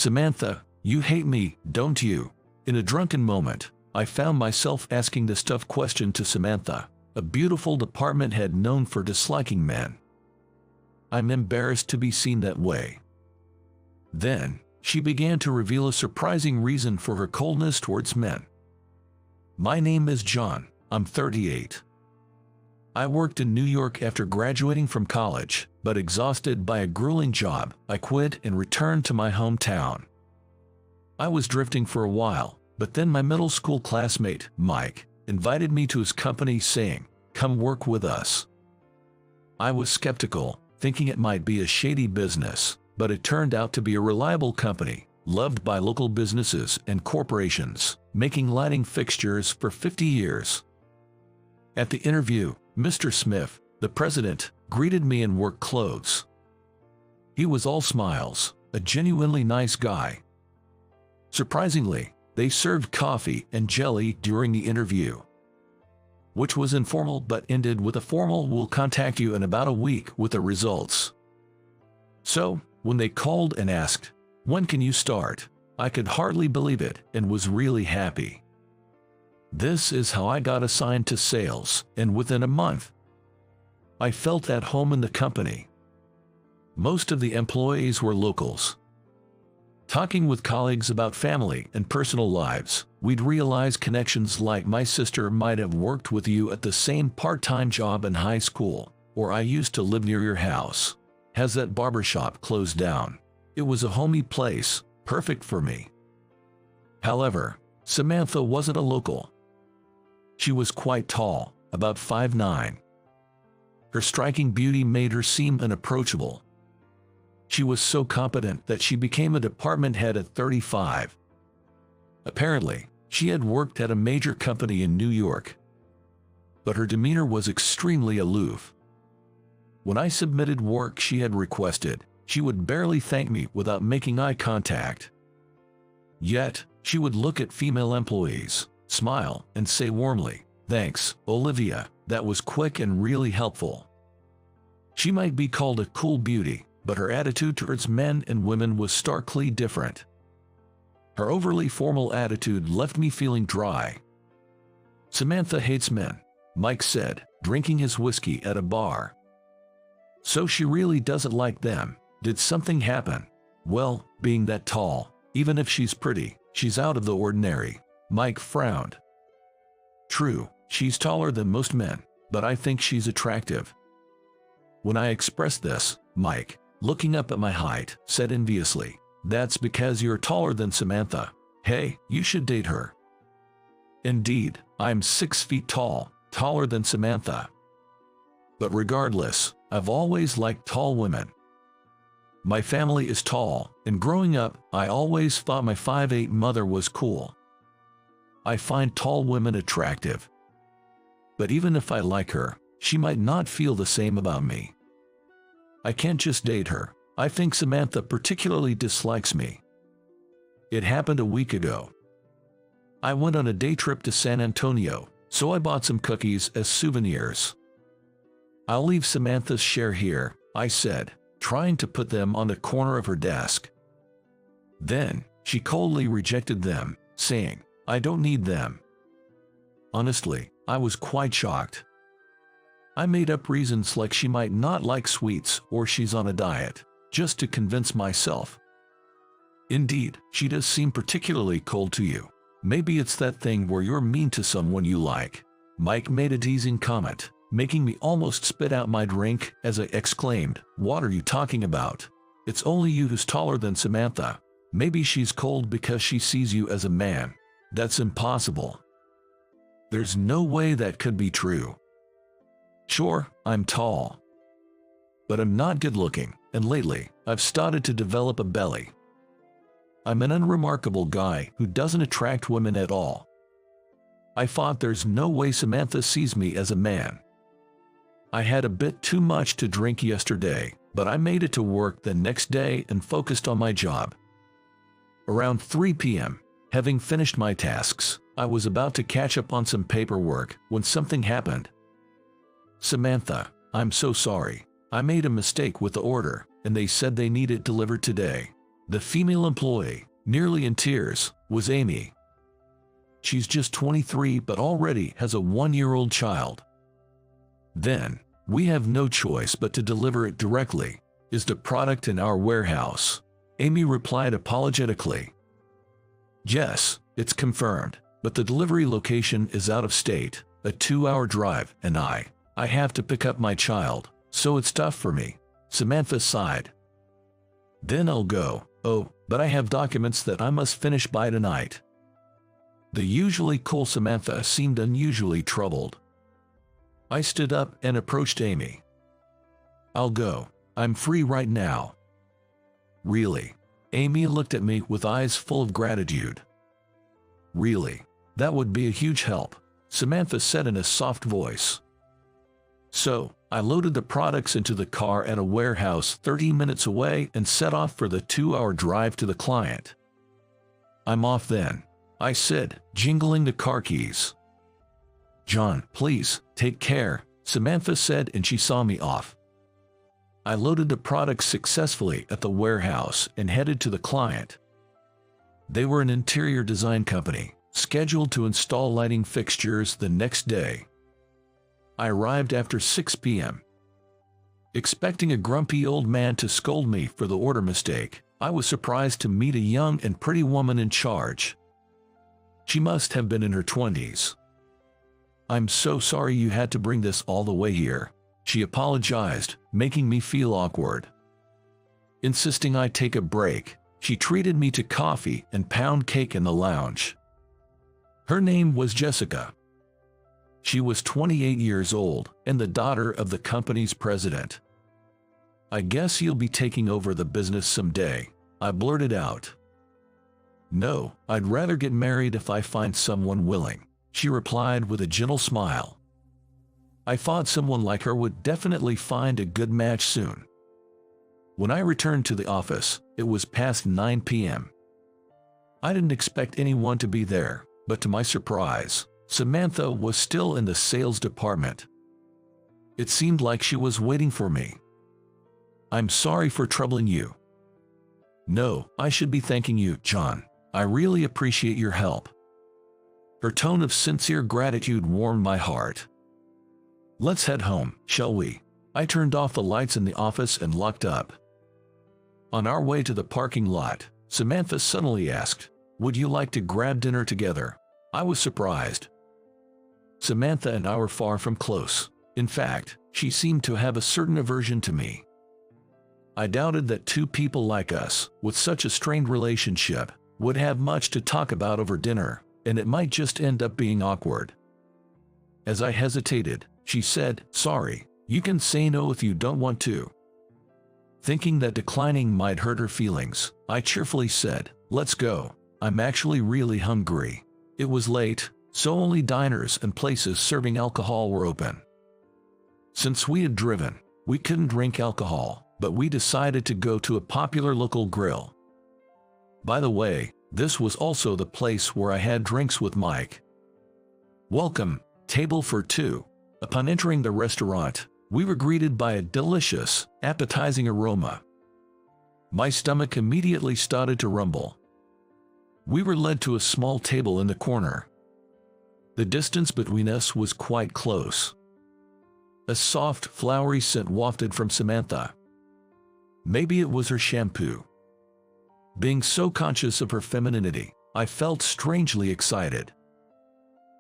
"Samantha, you hate me, don't you?" In a drunken moment, I found myself asking this tough question to Samantha, a beautiful department head known for disliking men. I'm embarrassed to be seen that way. Then, she began to reveal a surprising reason for her coldness towards men. "My name is John. I'm 38. I worked in New York after graduating from college, but exhausted by a grueling job, I quit and returned to my hometown. I was drifting for a while, but then my middle school classmate, Mike, invited me to his company saying, 'Come work with us.' I was skeptical, thinking it might be a shady business, but it turned out to be a reliable company, loved by local businesses and corporations, making lighting fixtures for 50 years. At the interview, Mr. Smith, the president, greeted me in work clothes. He was all smiles, a genuinely nice guy. Surprisingly, they served coffee and jelly during the interview, which was informal but ended with a formal "We'll contact you in about a week with the results." So, when they called and asked, "When can you start?" I could hardly believe it and was really happy. This is how I got assigned to sales, and within a month, I felt at home in the company. Most of the employees were locals. Talking with colleagues about family and personal lives, we'd realize connections like "My sister might have worked with you at the same part-time job in high school," or "I used to live near your house. Has that barbershop closed down?" It was a homey place, perfect for me. However, Samantha wasn't a local. She was quite tall, about 5'9". Her striking beauty made her seem unapproachable. She was so competent that she became a department head at 35. Apparently, she had worked at a major company in New York. But her demeanor was extremely aloof. When I submitted work she had requested, she would barely thank me without making eye contact. Yet, she would look at female employees, smile, and say warmly, "Thanks, Olivia, that was quick and really helpful." She might be called a cool beauty, but her attitude towards men and women was starkly different. Her overly formal attitude left me feeling dry. "Samantha hates men," Mike said, drinking his whiskey at a bar. "So she really doesn't like them. Did something happen?" "Well, being that tall, even if she's pretty, she's out of the ordinary." Mike frowned. "True, she's taller than most men, but I think she's attractive." When I expressed this, Mike, looking up at my height, said enviously, "That's because you're taller than Samantha. Hey, you should date her." Indeed, I'm 6 feet tall, taller than Samantha. But regardless, I've always liked tall women. My family is tall, and growing up, I always thought my 5'8" mother was cool. I find tall women attractive. But even if I like her, she might not feel the same about me. I can't just date her. I think Samantha particularly dislikes me. It happened a week ago. I went on a day trip to San Antonio, so I bought some cookies as souvenirs. "I'll leave Samantha's share here," I said, trying to put them on the corner of her desk. Then, she coldly rejected them, saying, "I don't need them." Honestly, I was quite shocked. I made up reasons like she might not like sweets or she's on a diet, just to convince myself. "Indeed, she does seem particularly cold to you. Maybe it's that thing where you're mean to someone you like." Mike made a teasing comment, making me almost spit out my drink as I exclaimed, "What are you talking about? It's only you who's taller than Samantha. Maybe she's cold because she sees you as a man." That's impossible. There's no way that could be true. Sure, I'm tall. But I'm not good looking, and lately, I've started to develop a belly. I'm an unremarkable guy who doesn't attract women at all. I thought there's no way Samantha sees me as a man. I had a bit too much to drink yesterday, but I made it to work the next day and focused on my job. Around 3 p.m., having finished my tasks, I was about to catch up on some paperwork when something happened. "Samantha, I'm so sorry. I made a mistake with the order, and they said they need it delivered today." The female employee, nearly in tears, was Amy. She's just 23 but already has a 1-year-old child. Then, we have no choice but to deliver it directly. Is the product in our warehouse? Amy replied apologetically. Yes, it's confirmed, but the delivery location is out of state, a 2-hour drive, and I have to pick up my child, so it's tough for me. Samantha sighed. Then I'll go. Oh, but I have documents that I must finish by tonight. The usually cool Samantha seemed unusually troubled. I stood up and approached Amy. I'll go. I'm free right now. Really? Amy looked at me with eyes full of gratitude. Really? That would be a huge help, Samantha said in a soft voice. So, I loaded the products into the car at a warehouse 30 minutes away and set off for the 2-hour drive to the client. I'm off then, I said, jingling the car keys. John, please, take care, Samantha said, and she saw me off. I loaded the products successfully at the warehouse and headed to the client. They were an interior design company, scheduled to install lighting fixtures the next day. I arrived after 6 p.m. Expecting a grumpy old man to scold me for the order mistake, I was surprised to meet a young and pretty woman in charge. She must have been in her 20s. I'm so sorry you had to bring this all the way here, she apologized, making me feel awkward. Insisting I take a break, she treated me to coffee and pound cake in the lounge. Her name was Jessica. She was 28 years old and the daughter of the company's president. I guess you'll be taking over the business someday, I blurted out. No, I'd rather get married if I find someone willing, she replied with a gentle smile. I thought someone like her would definitely find a good match soon. When I returned to the office, it was past 9 p.m. I didn't expect anyone to be there, but to my surprise, Samantha was still in the sales department. It seemed like she was waiting for me. I'm sorry for troubling you. No, I should be thanking you, John. I really appreciate your help. Her tone of sincere gratitude warmed my heart. Let's head home, shall we? I turned off the lights in the office and locked up. On our way to the parking lot, Samantha suddenly asked, would you like to grab dinner together? I was surprised. Samantha and I were far from close. In fact, she seemed to have a certain aversion to me. I doubted that two people like us, with such a strained relationship, would have much to talk about over dinner, and it might just end up being awkward. As I hesitated, she said, sorry, you can say no if you don't want to. Thinking that declining might hurt her feelings, I cheerfully said, let's go. I'm actually really hungry. It was late, so only diners and places serving alcohol were open. Since we had driven, we couldn't drink alcohol, but we decided to go to a popular local grill. By the way, this was also the place where I had drinks with Mike. Welcome, table for two. Upon entering the restaurant, we were greeted by a delicious, appetizing aroma. My stomach immediately started to rumble. We were led to a small table in the corner. The distance between us was quite close. A soft, flowery scent wafted from Samantha. Maybe it was her shampoo. Being so conscious of her femininity, I felt strangely excited.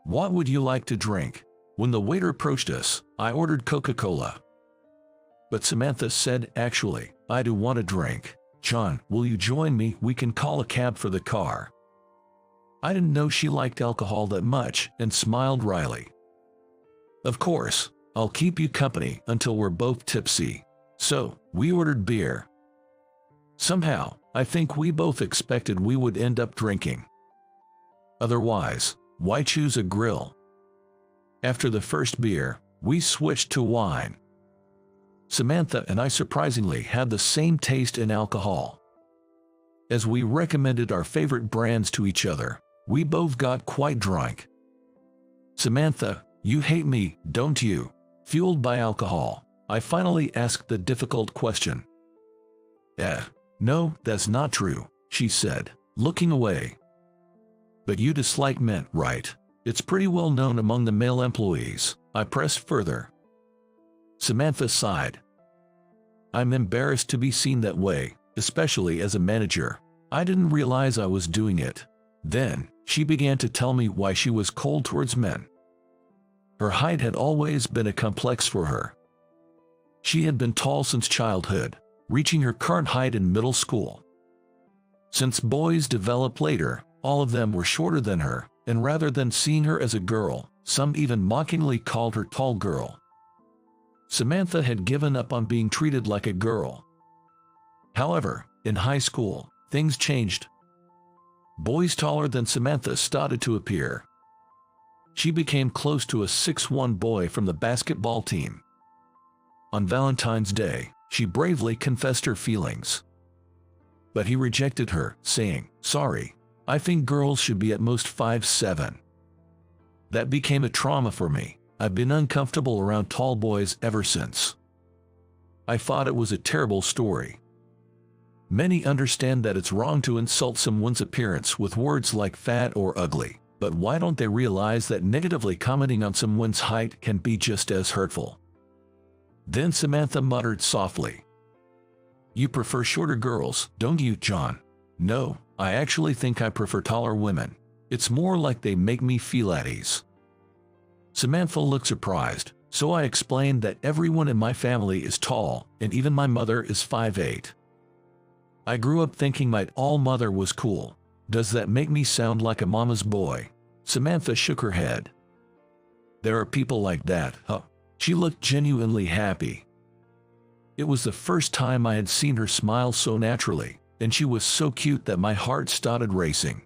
What would you like to drink? When the waiter approached us, I ordered Coca-Cola. But Samantha said, actually, I do want a drink. John, will you join me? We can call a cab for the car. I didn't know she liked alcohol that much and smiled wryly. Of course, I'll keep you company until we're both tipsy. So, we ordered beer. Somehow, I think we both expected we would end up drinking. Otherwise, why choose a grill? After the first beer, we switched to wine. Samantha and I surprisingly had the same taste in alcohol. As we recommended our favorite brands to each other, we both got quite drunk. Samantha, you hate me, don't you? Fueled by alcohol, I finally asked the difficult question. "No, that's not true," she said, looking away. "But you dislike men, right? It's pretty well known among the male employees." I pressed further. Samantha sighed. "I'm embarrassed to be seen that way, especially as a manager. I didn't realize I was doing it." Then, she began to tell me why she was cold towards men. Her height had always been a complex for her. She had been tall since childhood, reaching her current height in middle school. Since boys developed later, all of them were shorter than her, and rather than seeing her as a girl, some even mockingly called her tall girl. Samantha had given up on being treated like a girl. However, in high school, things changed. Boys taller than Samantha started to appear. She became close to a 6'1" boy from the basketball team. On Valentine's Day, she bravely confessed her feelings. But he rejected her, saying, "Sorry, I think girls should be at most 5'7". That became a trauma for me. I've been uncomfortable around tall boys ever since. I thought it was a terrible story. Many understand that it's wrong to insult someone's appearance with words like fat or ugly, but why don't they realize that negatively commenting on someone's height can be just as hurtful? Then Samantha muttered softly, "You prefer shorter girls, don't you, John?" "No, I actually think I prefer taller women. It's more like they make me feel at ease." Samantha looked surprised, so I explained that everyone in my family is tall, and even my mother is 5'8". I grew up thinking my all mother was cool. Does that make me sound like a mama's boy? Samantha shook her head. There are people like that, huh? She looked genuinely happy. It was the first time I had seen her smile so naturally, and she was so cute that my heart started racing.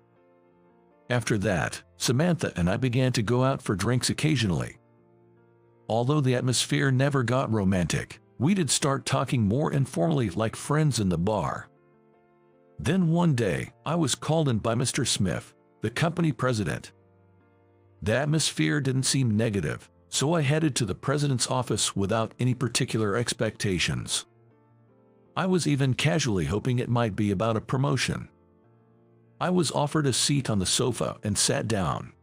After that, Samantha and I began to go out for drinks occasionally. Although the atmosphere never got romantic, we did start talking more informally like friends in the bar. Then one day, I was called in by Mr. Smith, the company president. The atmosphere didn't seem negative, so I headed to the president's office without any particular expectations. I was even casually hoping it might be about a promotion. I was offered a seat on the sofa and sat down.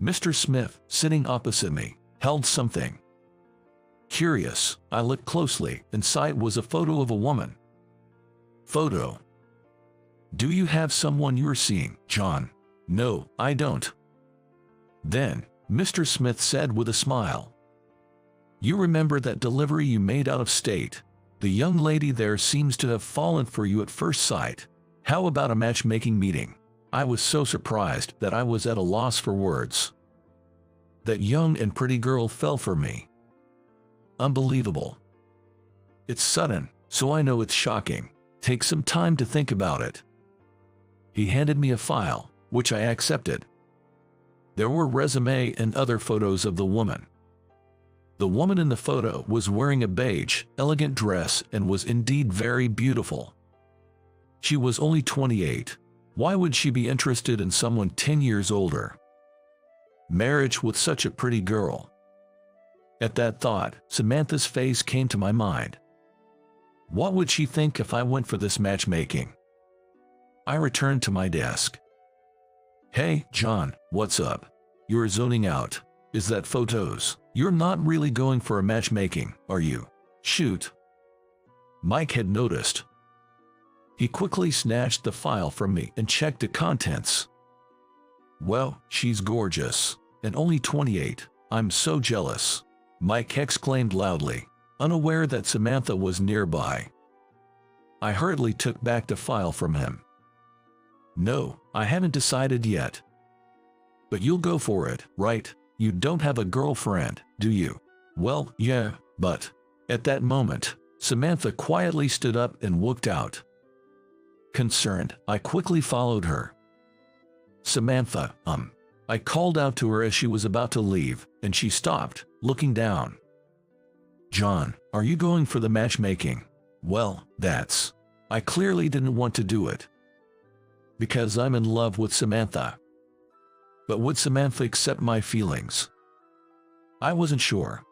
Mr. Smith, sitting opposite me, held something. Curious, I looked closely. Inside was a photo of a woman. Photo. Do you have someone you're seeing, John? No, I don't. Then, Mr. Smith said with a smile. You remember that delivery you made out of state? The young lady there seems to have fallen for you at first sight. How about a matchmaking meeting? I was so surprised that I was at a loss for words. That young and pretty girl fell for me. Unbelievable. It's sudden, so I know it's shocking. Take some time to think about it. He handed me a file, which I accepted. There were resume and other photos of the woman. The woman in the photo was wearing a beige, elegant dress and was indeed very beautiful. She was only 28. Why would she be interested in someone 10 years older? Marriage with such a pretty girl. At that thought, Samantha's face came to my mind. What would she think if I went for this matchmaking? I returned to my desk. Hey, John, what's up? You're zoning out. Is that photos? You're not really going for a matchmaking, are you? Shoot. Mike had noticed. He quickly snatched the file from me and checked the contents. Well, she's gorgeous, and only 28. I'm so jealous. Mike exclaimed loudly, unaware that Samantha was nearby. I hurriedly took back the file from him. No, I haven't decided yet. But you'll go for it, right? You don't have a girlfriend, do you? Well, yeah, but... At that moment, Samantha quietly stood up and walked out. Concerned, I quickly followed her. Samantha, I called out to her as she was about to leave, and she stopped, looking down. John, are you going for the matchmaking? Well, that's... I clearly didn't want to do it. Because I'm in love with Samantha. But would Samantha accept my feelings? I wasn't sure.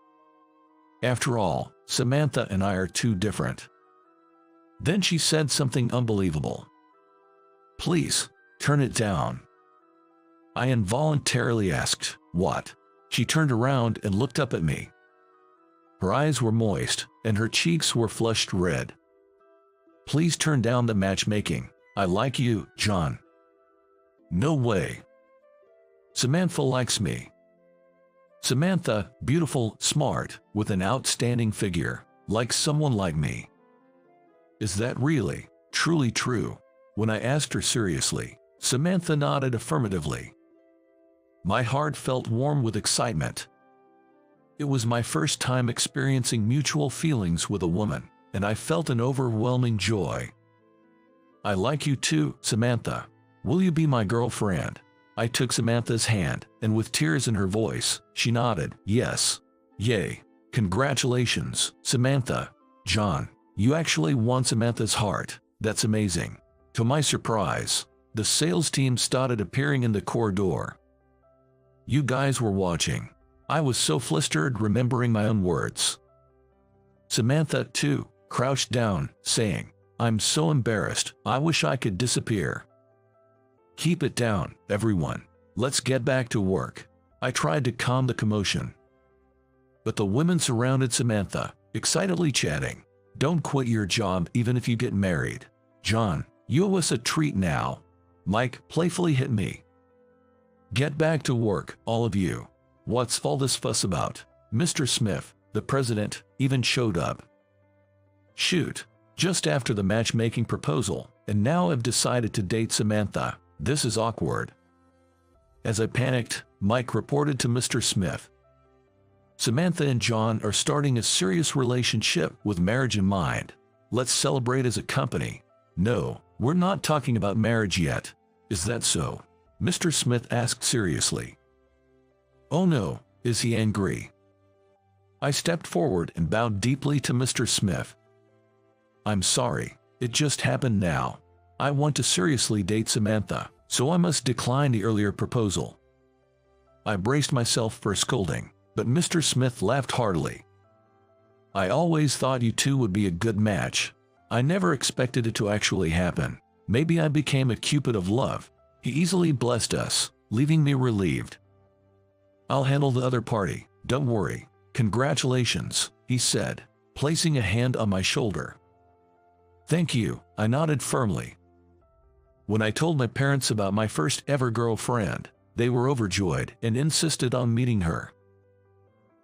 After all, Samantha and I are too different. Then she said something unbelievable. "Please, turn it down." I involuntarily asked, "What?" She turned around and looked up at me. Her eyes were moist, and her cheeks were flushed red. "Please turn down the matchmaking. I like you, John." "No way. Samantha likes me." Samantha, beautiful, smart, with an outstanding figure, likes someone like me. Is that really, truly true? When I asked her seriously, Samantha nodded affirmatively. My heart felt warm with excitement. It was my first time experiencing mutual feelings with a woman, and I felt an overwhelming joy. "I like you too, Samantha. Will you be my girlfriend?" I took Samantha's hand, and with tears in her voice, she nodded, "Yes." "Yay. Congratulations, Samantha." "John, you actually won Samantha's heart. That's amazing." To my surprise, the sales team started appearing in the corridor. You guys were watching. I was so flustered remembering my own words. Samantha, too, crouched down, saying, "I'm so embarrassed, I wish I could disappear." "Keep it down, everyone. Let's get back to work." I tried to calm the commotion. But the women surrounded Samantha, excitedly chatting. "Don't quit your job even if you get married. John, you owe us a treat now." Mike playfully hit me. "Get back to work, all of you. What's all this fuss about?" Mr. Smith, the president, even showed up. "Shoot, just after the matchmaking proposal, and now I've decided to date Samantha. This is awkward." As I panicked, Mike reported to Mr. Smith. "Samantha and John are starting a serious relationship with marriage in mind. Let's celebrate as a company." "No, we're not talking about marriage yet. Is that so?" Mr. Smith asked seriously. "Oh no, is he angry?" I stepped forward and bowed deeply to Mr. Smith. "I'm sorry, it just happened now. I want to seriously date Samantha, so I must decline the earlier proposal." I braced myself for a scolding, but Mr. Smith laughed heartily. "I always thought you two would be a good match. I never expected it to actually happen. Maybe I became a Cupid of love." He easily blessed us, leaving me relieved. "I'll handle the other party, don't worry. Congratulations," he said, placing a hand on my shoulder. "Thank you," I nodded firmly. When I told my parents about my first ever girlfriend, they were overjoyed and insisted on meeting her.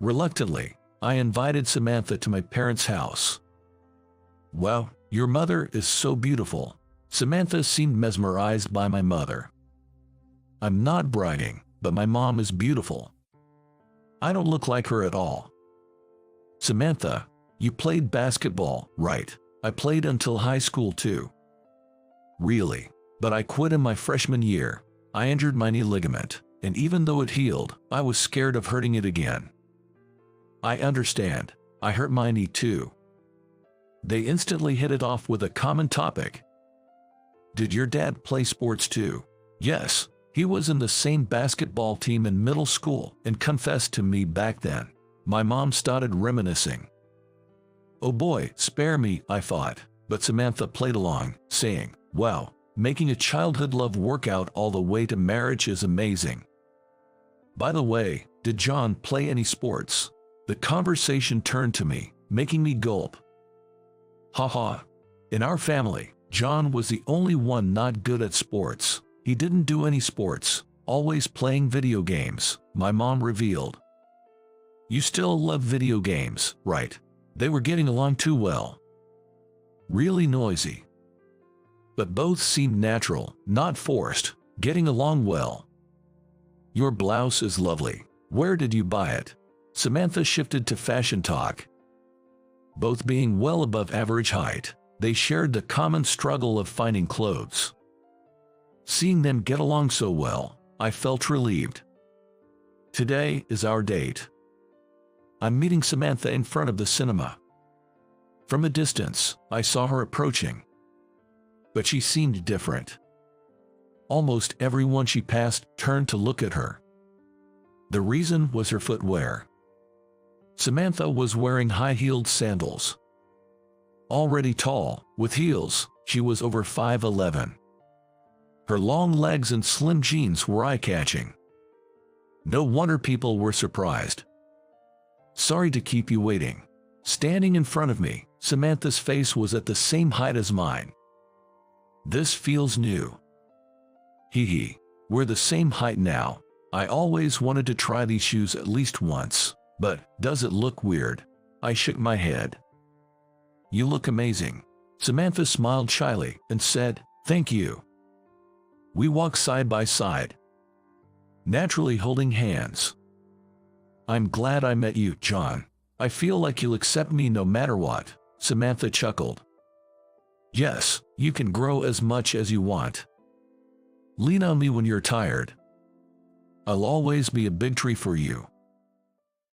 Reluctantly, I invited Samantha to my parents' house. "Wow, your mother is so beautiful." Samantha seemed mesmerized by my mother. "I'm not bragging, but my mom is beautiful. I don't look like her at all." "Samantha, you played basketball, right?" "I played until high school too." "Really? But I quit in my freshman year. I injured my knee ligament, and even though it healed, I was scared of hurting it again." "I understand. I hurt my knee too." They instantly hit it off with a common topic. "Did your dad play sports too?" "Yes, he was in the same basketball team in middle school and confessed to me back then." My mom started reminiscing. "Oh boy, spare me," I thought, but Samantha played along, saying, "Wow, making a childhood love work out all the way to marriage is amazing. By the way, did John play any sports?" The conversation turned to me, making me gulp. Haha. In our family, John was the only one not good at sports. He didn't do any sports, always playing video games, my mom revealed. "You still love video games, right?" They were getting along too well. Really noisy. But both seemed natural, not forced, getting along well. "Your blouse is lovely. Where did you buy it?" Samantha shifted to fashion talk. Both being well above average height, they shared the common struggle of finding clothes. Seeing them get along so well, I felt relieved. Today is our date. I'm meeting Samantha in front of the cinema. From a distance, I saw her approaching. But she seemed different. Almost everyone she passed turned to look at her. The reason was her footwear. Samantha was wearing high-heeled sandals. Already tall, with heels, she was over 5'11". Her long legs and slim jeans were eye-catching. No wonder people were surprised. "Sorry to keep you waiting." Standing in front of me, Samantha's face was at the same height as mine. "This feels new." "Hee hee. We're the same height now. I always wanted to try these shoes at least once, but does it look weird?" I shook my head. "You look amazing." Samantha smiled shyly and said, "Thank you." We walked side by side, naturally holding hands. "I'm glad I met you, John. I feel like you'll accept me no matter what," Samantha chuckled. "Yes, you can grow as much as you want. Lean on me when you're tired. I'll always be a big tree for you."